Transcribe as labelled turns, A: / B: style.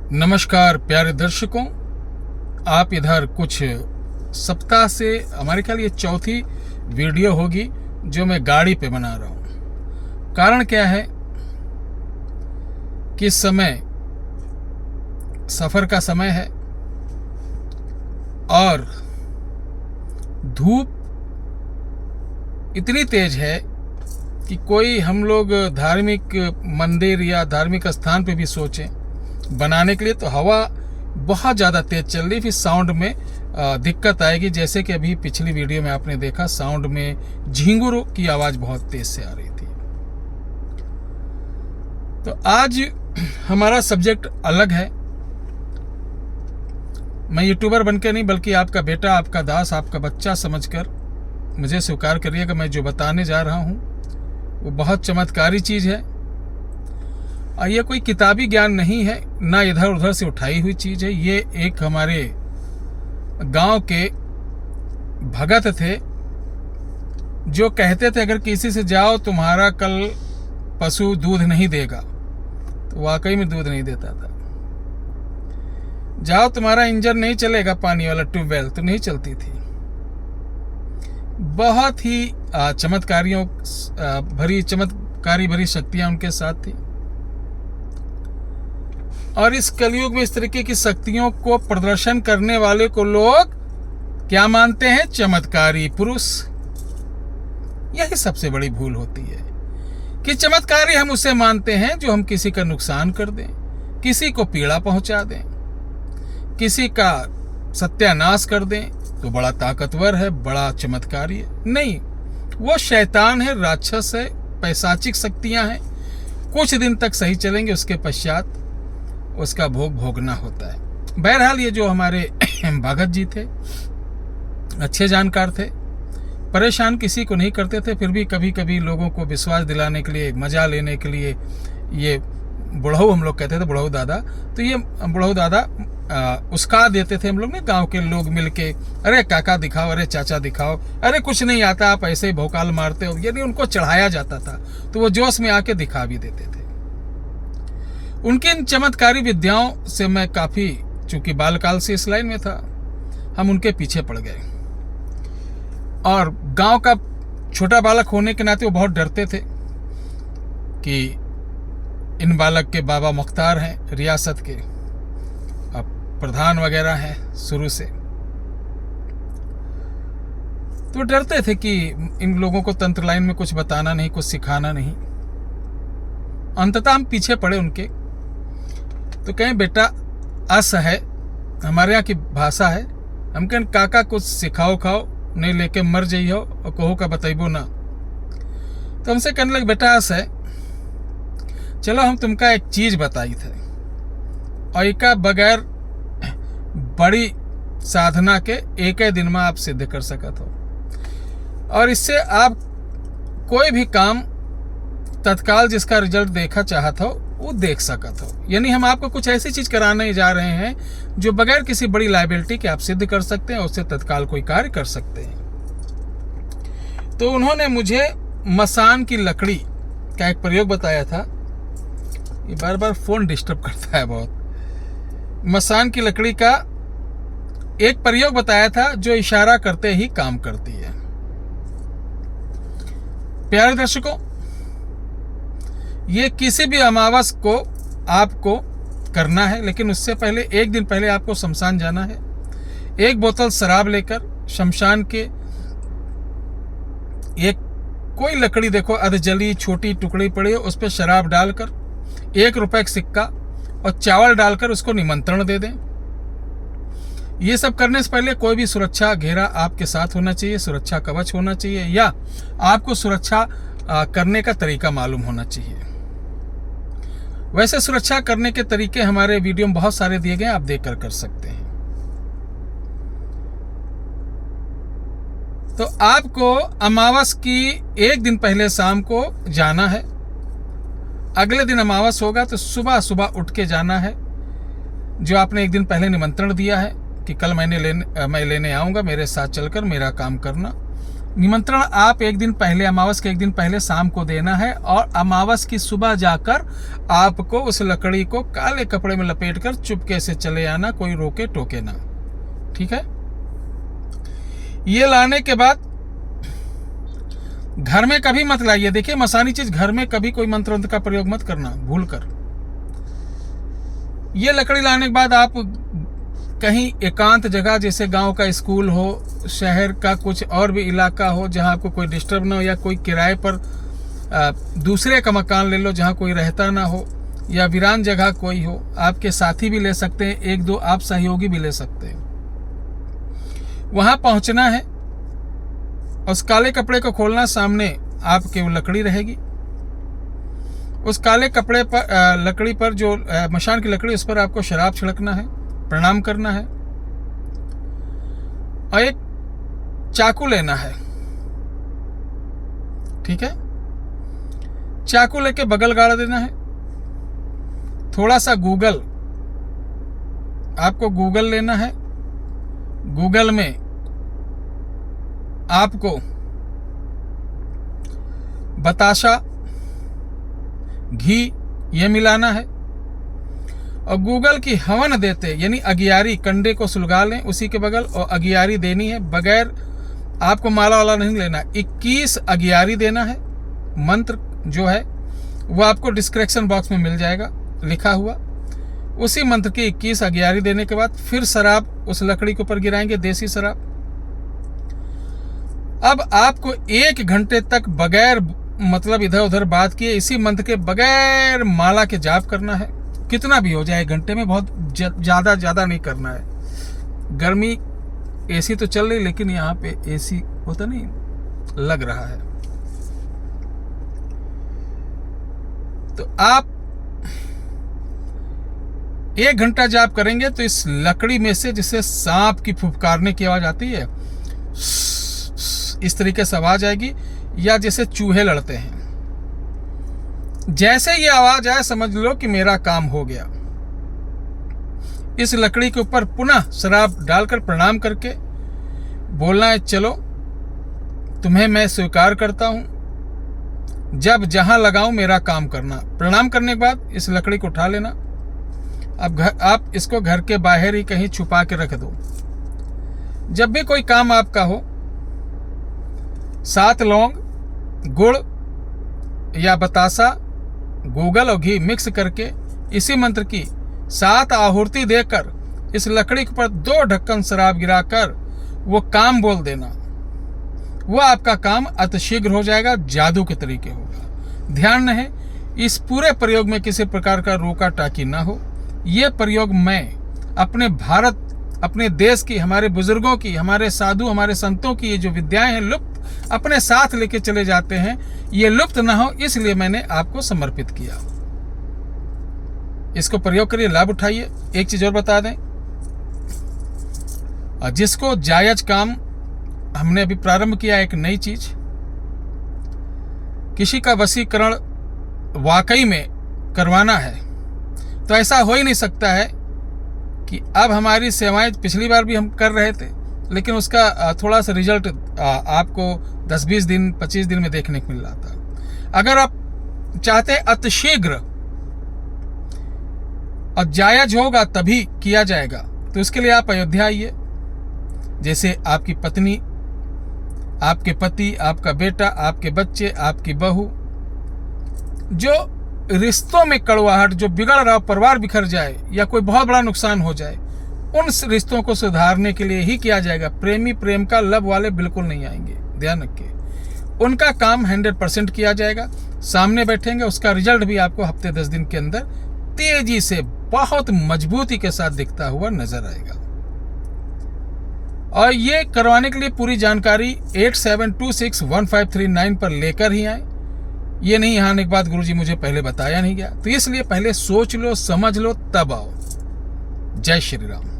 A: नमस्कार प्यारे दर्शकों, आप इधर कुछ सप्ताह से हमारे ख्याल ये चौथी वीडियो होगी जो मैं गाड़ी पे बना रहा हूँ। कारण क्या है कि इस समय सफ़र का समय है और धूप इतनी तेज है कि कोई हम लोग धार्मिक मंदिर या धार्मिक स्थान पे भी सोचें बनाने के लिए तो हवा बहुत ज़्यादा तेज चल रही, फिर साउंड में दिक्कत आएगी। जैसे कि अभी पिछली वीडियो में आपने देखा, साउंड में झींगुरों की आवाज़ बहुत तेज से आ रही थी। तो आज हमारा सब्जेक्ट अलग है। मैं यूट्यूबर बनकर नहीं बल्कि आपका बेटा, आपका दास, आपका बच्चा समझकर मुझे स्वीकार करिएगा। मैं जो बताने जा रहा हूँ वो बहुत चमत्कारी चीज़ है और ये कोई किताबी ज्ञान नहीं है, ना इधर उधर से उठाई हुई चीज़ है। ये एक हमारे गांव के भगत थे जो कहते थे अगर किसी से जाओ तुम्हारा कल पशु दूध नहीं देगा, तो वाकई में दूध नहीं देता था। जाओ तुम्हारा इंजन नहीं चलेगा, पानी वाला ट्यूबवेल, तो नहीं चलती थी। बहुत ही चमत्कारी भरी शक्तियां उनके साथ थी। और इस कलयुग में इस तरीके की शक्तियों को प्रदर्शन करने वाले को लोग क्या मानते हैं? चमत्कारी पुरुष। यही सबसे बड़ी भूल होती है कि चमत्कारी हम उसे मानते हैं जो हम किसी का नुकसान कर दें, किसी को पीड़ा पहुंचा दें, किसी का सत्यानाश कर दें तो बड़ा ताकतवर है, बड़ा चमत्कारी है। नहीं, वो शैतान है, राक्षस है, पैशाचिक शक्तियां हैं। कुछ दिन तक सही चलेंगे, उसके पश्चात उसका भोग भोगना होता है। बहरहाल ये जो हमारे भगत जी थे, अच्छे जानकार थे, परेशान किसी को नहीं करते थे, फिर भी कभी कभी लोगों को विश्वास दिलाने के लिए, मजा लेने के लिए, ये बुढ़ऊ हम लोग कहते थे, बुढ़ऊ दादा, तो ये बुढ़ऊ दादा उस्का देते थे हम लोग ने, गांव के लोग मिलके, अरे काका दिखाओ, अरे चाचा दिखाओ, अरे कुछ नहीं आता, आप ऐसे ही भौकाल मारते हो, यानी उनको चढ़ाया जाता था तो वो जोश में आके दिखा भी देते थे। उनकी इन चमत्कारी विद्याओं से मैं काफ़ी, चूंकि बालकाल से इस लाइन में था, हम उनके पीछे पड़ गए। और गांव का छोटा बालक होने के नाते वो बहुत डरते थे कि इन बालक के बाबा मुख्तार हैं, रियासत के अब प्रधान वगैरह हैं शुरू से, तो डरते थे कि इन लोगों को तंत्र लाइन में कुछ बताना नहीं, कुछ सिखाना नहीं। अंततः हम पीछे पड़े उनके। तो कहें बेटा अस है, हमारे यहाँ की भाषा है, हम कहें काका कुछ सिखाओ खाओ, नहीं लेके मर जाइयो और कहो का बताइबो ना। तो हमसे कहने लगे बेटा अस है, चलो हम तुमका एक चीज बताई थे और इका बगैर बड़ी साधना के एक ही दिन में आप सिद्ध कर सकत हो, और इससे आप कोई भी काम तत्काल जिसका रिजल्ट देखा चाहत हो वो देख सकत हो। यानी हम आपको कुछ ऐसी चीज कराने जा रहे हैं जो बगैर किसी बड़ी लायबिलिटी के आप सिद्ध कर सकते हैं, उससे तत्काल कोई कार्य कर सकते हैं। तो उन्होंने मुझे मसान की लकड़ी का एक प्रयोग बताया था। ये बार बार फोन डिस्टर्ब करता है बहुत। मसान की लकड़ी का एक प्रयोग बताया था जो इशारा करते ही काम करती है। प्यारे दर्शकों, ये किसी भी अमावस को आपको करना है, लेकिन उससे पहले एक दिन पहले आपको शमशान जाना है। एक बोतल शराब लेकर शमशान के एक कोई लकड़ी देखो अधजली छोटी टुकड़ी पड़ी है, उस पर शराब डालकर 1 रुपए का सिक्का और चावल डालकर उसको निमंत्रण दे दें। ये सब करने से पहले कोई भी सुरक्षा घेरा आपके साथ होना चाहिए, सुरक्षा कवच होना चाहिए, या आपको सुरक्षा करने का तरीका मालूम होना चाहिए। वैसे सुरक्षा करने के तरीके हमारे वीडियो में बहुत सारे दिए गए, आप देखकर कर सकते हैं। तो आपको अमावस की एक दिन पहले शाम को जाना है। अगले दिन अमावस होगा तो सुबह सुबह उठ के जाना है। जो आपने एक दिन पहले निमंत्रण दिया है कि कल मैं लेने आऊँगा, मेरे साथ चलकर मेरा काम करना, निमंत्रण आप एक दिन पहले, अमावस के एक दिन पहले शाम को देना है, और अमावस की सुबह जाकर आपको उस लकड़ी को काले कपड़े में लपेटकर चुपके से चले आना, कोई रोके टोके ना। ठीक है। ये लाने के बाद घर में कभी मत लाइए। देखिए, मसानी चीज घर में कभी कोई मंत्र वंत्र का प्रयोग मत करना भूल कर। ये लकड़ी लाने के बाद आप कहीं एकांत जगह, जैसे गांव का स्कूल हो, शहर का कुछ और भी इलाका हो जहां आपको कोई डिस्टर्ब ना हो, या कोई किराए पर दूसरे का मकान ले लो जहां कोई रहता ना हो, या वीरान जगह कोई हो। आपके साथी भी ले सकते हैं, एक दो आप सहयोगी भी ले सकते हैं। वहां पहुंचना है, उस काले कपड़े को खोलना, सामने आपके वो लकड़ी रहेगी। उस काले कपड़े पर लकड़ी पर जो मशान की लकड़ी, उस पर आपको शराब छिड़कना है, प्रणाम करना है, और एक चाकू लेना है। ठीक है। चाकू लेके बगल गाड़ देना है। थोड़ा सा गूगल, आपको गूगल लेना है। गूगल में आपको बताशा, घी ये मिलाना है, और गूगल की हवन देते, यानी अगियारी, कंडे को सुलगा लें उसी के बगल, और अगियारी देनी है। बगैर आपको माला वाला नहीं लेना। 21 अगियारी देना है। मंत्र जो है वो आपको डिस्क्रिप्शन बॉक्स में मिल जाएगा लिखा हुआ। उसी मंत्र की 21 अगियारी देने के बाद फिर शराब उस लकड़ी के ऊपर गिराएंगे, देसी शराब। अब आपको 1 घंटे तक बगैर मतलब इधर उधर बात किए, इसी मंत्र के बगैर माला के जाप करना है। कितना भी हो जाए, 1 घंटे में, बहुत ज़्यादा नहीं करना है। गर्मी एसी तो चल रही, लेकिन यहाँ पे एसी होता नहीं लग रहा है। तो आप 1 घंटा जाप करेंगे तो इस लकड़ी में से, जिससे सांप की फुफकारने की आवाज आती है, इस तरीके से आवाज आएगी, या जैसे चूहे लड़ते हैं, जैसे ये आवाज आए समझ लो कि मेरा काम हो गया। इस लकड़ी के ऊपर पुनः शराब डालकर प्रणाम करके बोलना है, चलो तुम्हें मैं स्वीकार करता हूं, जब जहां लगाऊं मेरा काम करना। प्रणाम करने के बाद इस लकड़ी को उठा लेना। अब आप इसको घर के बाहर ही कहीं छुपा के रख दो। जब भी कोई काम आपका हो, 7 लौंग, गुड़ या बतासा, गूगल और घी मिक्स करके इसी मंत्र की 7 आहुति देकर इस लकड़ी के ऊपर 2 ढक्कन शराब गिराकर वो काम बोल देना। वो आपका काम अतिशीघ्र हो जाएगा, जादू के तरीके होगा। ध्यान रहे, इस पूरे प्रयोग में किसी प्रकार का रोका टाकी ना हो। ये प्रयोग मैं अपने भारत, अपने देश की, हमारे बुजुर्गों की, हमारे साधु, हमारे संतों की ये जो विद्याएं हैं लुप्त अपने साथ लेके चले जाते हैं, ये लुप्त ना हो, इसलिए मैंने आपको समर्पित किया। इसको प्रयोग करिए, लाभ उठाइए। एक चीज और बता दें, जिसको जायज काम हमने अभी प्रारंभ किया, एक नई चीज, किसी का वशीकरण वाकई में करवाना है तो ऐसा हो ही नहीं सकता है कि अब हमारी सेवाएं, पिछली बार भी हम कर रहे थे, लेकिन उसका थोड़ा सा रिजल्ट आपको 10-20 दिन 25 दिन में देखने को मिल रहा था। अगर आप चाहते हैं अतिशीघ्र और जायज होगा तभी किया जाएगा, तो इसके लिए आप अयोध्या आइए। जैसे आपकी पत्नी, आपके पति, आपका बेटा, आपके बच्चे, आपकी बहू, जो रिश्तों में कड़वाहट, जो बिगड़ रहा, परिवार बिखर जाए या कोई बहुत बड़ा नुकसान हो जाए, उन रिश्तों को सुधारने के लिए ही किया जाएगा। प्रेमी प्रेम का लब वाले बिल्कुल नहीं आएंगे, ध्यान रखिए। उनका काम 100% किया जाएगा। सामने बैठेंगे, उसका रिजल्ट भी आपको हफ्ते 10 दिन के अंदर तेजी से, बहुत मजबूती के साथ दिखता हुआ नजर आएगा। और ये करवाने के लिए पूरी जानकारी 87261539 पर लेकर ही आए। ये नहीं आने के बाद गुरुजी मुझे पहले बताया नहीं गया, तो इसलिए पहले सोच लो, समझ लो, तब आओ। जय श्री राम।